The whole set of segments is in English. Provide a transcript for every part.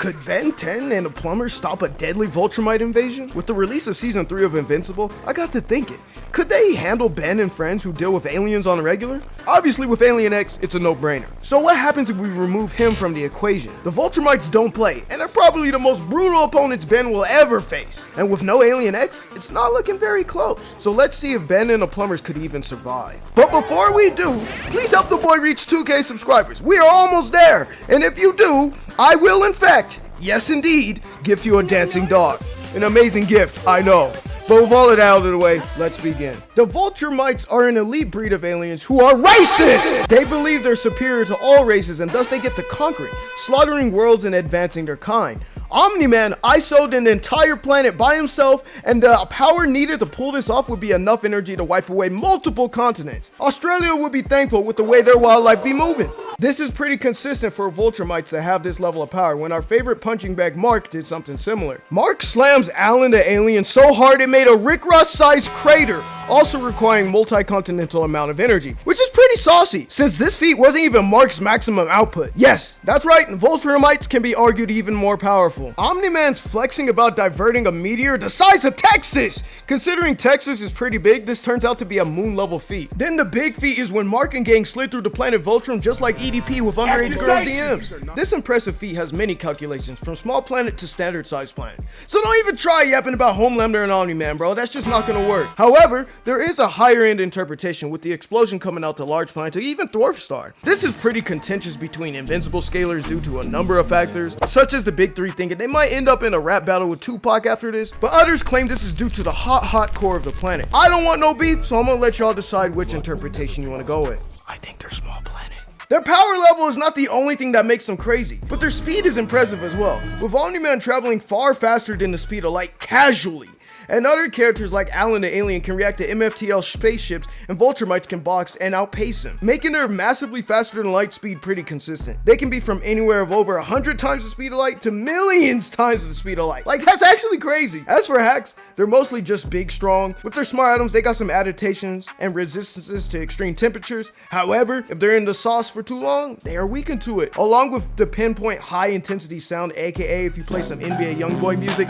Could Ben 10 and the Plumbers stop a deadly Viltrumite invasion? With the release of Season 3 of Invincible, I got to thinking, could they handle Ben and friends who deal with aliens on a regular? Obviously with Alien X, it's a no-brainer. So what happens if we remove him from the equation? The Viltrumites don't play, and they're probably the most brutal opponents Ben will ever face. And with no Alien X, it's not looking very close. So let's see if Ben and the Plumbers could even survive. But before we do, please help the boy reach 2K subscribers. We are almost there, and if you do, I will in fact, yes indeed, gift you a dancing dog. An amazing gift, I know. But with all of that out of the way, let's begin. The Viltrumites are an elite breed of aliens who are racist! They believe they're superior to all races and thus they get to conquering, slaughtering worlds and advancing their kind. Omni-Man ISO'd an entire planet by himself, and the power needed to pull this off would be enough energy to wipe away multiple continents. Australia would be thankful with the way their wildlife be moving. This is pretty consistent for Viltrumites to have this level of power when our favorite punching bag Mark did something similar. Mark slams Alan the alien so hard it made a Rick Ross-sized crater, also requiring multi-continental amount of energy, which is pretty saucy, since this feat wasn't even Mark's maximum output. Yes, that's right, Viltrumites can be argued even more powerful. Omni-Man's flexing about diverting a meteor the size of Texas! Considering Texas is pretty big, this turns out to be a moon-level feat. Then the big feat is when Mark and gang slid through the planet Viltrum just like EDP with underage girl DMs. This impressive feat has many calculations, from small planet to standard-sized planet. So don't even try yapping about Homelander and Omni-Man, bro, that's just not gonna work. However, there is a higher-end interpretation with the explosion coming out to large planet to even dwarf star. This is pretty contentious between invincible scalers due to a number of factors, such as the big three thinking they might end up in a rap battle with Tupac after this, but others claim this is due to the hot core of the planet. I don't want no beef, so I'm gonna let y'all decide which interpretation you want to go with. I think they're small planet. Their power level is not the only thing that makes them crazy, but their speed is impressive as well, with Omni-Man traveling far faster than the speed of light casually. And other characters like Alan the Alien can react to MFTL spaceships, and Viltrumites can box and outpace him, making their massively faster than light speed pretty consistent. They can be from anywhere of over 100 times the speed of light to millions times the speed of light. Like, that's actually crazy. As for hacks, they're mostly just big, strong. With their smart items, they got some adaptations and resistances to extreme temperatures. However, if they're in the sauce for too long, they are weakened to it, along with the pinpoint high intensity sound, aka if you play some NBA Youngboy music.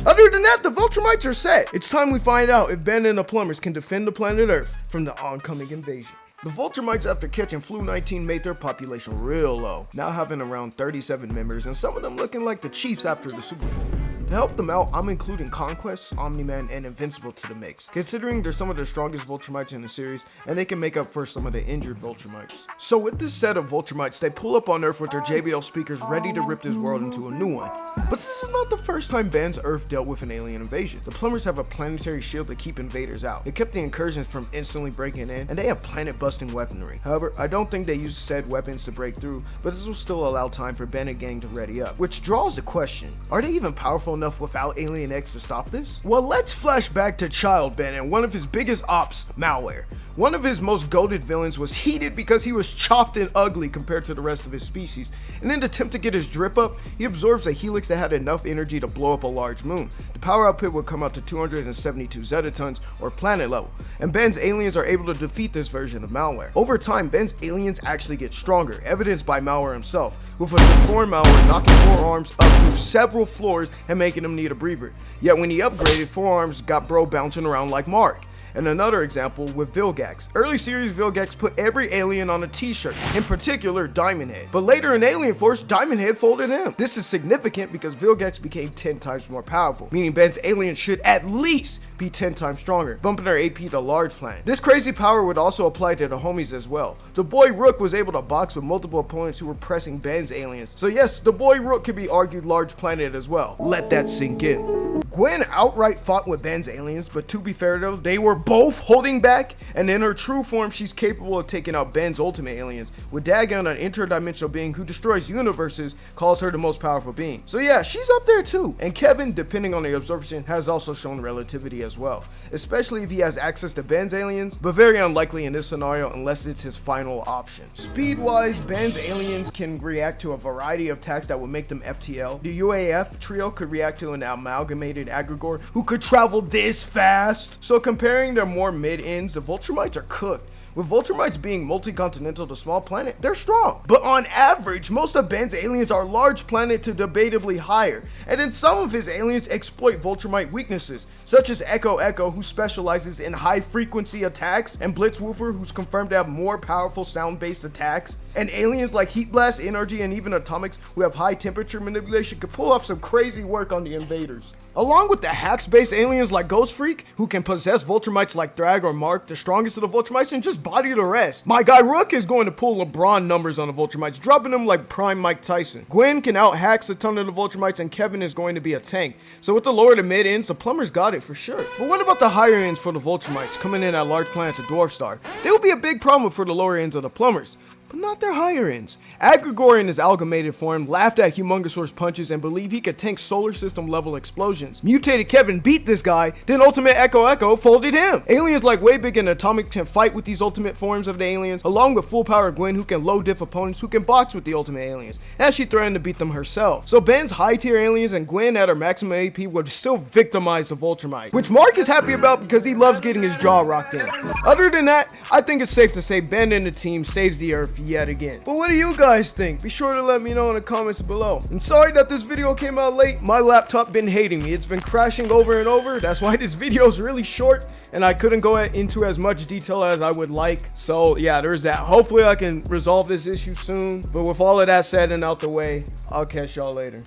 Other than that, the Viltrumites are set. It's time we find out if Ben and the Plumbers can defend the planet Earth from the oncoming invasion. The Viltrumites, after catching Flu 19, made their population real low, now having around 37 members, and some of them looking like the Chiefs after the Super Bowl. To help them out, I'm including Conquest, Omni-Man, and Invincible to the mix, considering they're some of the strongest Viltrumites in the series, and they can make up for some of the injured Viltrumites. So with this set of Viltrumites, they pull up on Earth with their JBL speakers ready to rip this world into a new one. But this is not the first time Ben's Earth dealt with an alien invasion. The Plumbers have a planetary shield to keep invaders out. It kept the incursions from instantly breaking in, and they have planet-busting weaponry. However, I don't think they used said weapons to break through, but this will still allow time for Ben and gang to ready up. Which draws the question, are they even powerful enough without Alien X to stop this? Well, let's flash back to Child Ben and one of his biggest ops, Malware. One of his most goated villains was heated because he was chopped and ugly compared to the rest of his species. And in an attempt to get his drip up, he absorbs a helix that had enough energy to blow up a large moon. The power output would come out to 272 zetatons, or planet level, and Ben's aliens are able to defeat this version of Malware. Over time, Ben's aliens actually get stronger, evidenced by Malware himself, with a deformed Malware knocking 4 arms up through several floors and making him need a breather. Yet when he upgraded, 4 arms got bro bouncing around like Mark. And another example with Vilgax. Early series Vilgax put every alien on a t-shirt, in particular Diamond Head. But later in Alien Force, Diamond Head folded him. This is significant because Vilgax became 10 times more powerful, meaning Ben's aliens should at least be 10 times stronger, bumping their AP to large planet. This crazy power would also apply to the homies as well. The boy Rook was able to box with multiple opponents who were pressing Ben's aliens. So yes, the boy Rook could be argued large planet as well. Let that sink in. Gwen outright fought with Ben's aliens, but to be fair though, they were both holding back, and in her true form, she's capable of taking out Ben's ultimate aliens, with Dagon, an interdimensional being who destroys universes, calls her the most powerful being. So yeah, she's up there too. And Kevin, depending on the absorption, has also shown relativity as well, especially if he has access to Ben's aliens, but very unlikely in this scenario unless it's his final option. Speed-wise, Ben's aliens can react to a variety of attacks that would make them FTL. The UAF trio could react to an amalgamated aggregor who could travel this fast. So comparing their more mid-ends, the Viltrumites are cooked, With Viltrumites being multi-continental to small planet, they're strong. But on average, most of Ben's aliens are large planet to debatably higher, and then some of his aliens exploit Viltrumite weaknesses, such as Echo Echo, who specializes in high frequency attacks, and Blitzwoofer, who's confirmed to have more powerful sound-based attacks, and aliens like Heat Blast, Energy, and even Atomics, who have high temperature manipulation, could pull off some crazy work on the invaders. Along with the hacks-based aliens like Ghost Freak, who can possess Viltrumites like Thrag or Mark, the strongest of the Viltrumites, and just body the rest. My guy Rook is going to pull LeBron numbers on the Viltrumites, dropping them like prime Mike Tyson. Gwen can out-hacks a ton of the Viltrumites, and Kevin is going to be a tank. So with the lower to mid ends, the Plumbers got it for sure. But what about the higher ends for the Viltrumites, coming in at large planets or dwarf star? They will be a big problem for the lower ends of the Plumbers, but not their higher ends. Agrigor in his amalgamated form laughed at Humongosaur's punches and believed he could tank solar system level explosions. Mutated Kevin beat this guy, then Ultimate Echo Echo folded him. Aliens like Waybig and Atomic can fight with these ultimate forms of the aliens, along with full power Gwen, who can low diff opponents who can box with the ultimate aliens, as she threatened to beat them herself. So Ben's high tier aliens and Gwen at her maximum AP would still victimize the Viltrumite, which Mark is happy about because he loves getting his jaw rocked in. Other than that, I think it's safe to say Ben and the team saves the earth yet again. But what do you guys think? Be sure to let me know in the comments below. And sorry that this video came out late. My laptop been hating me. It's been crashing over and over. That's why this video is really short and I couldn't go into as much detail as I would like. So yeah, there's that. Hopefully I can resolve this issue soon. But with all of that said and out the way, I'll catch y'all later.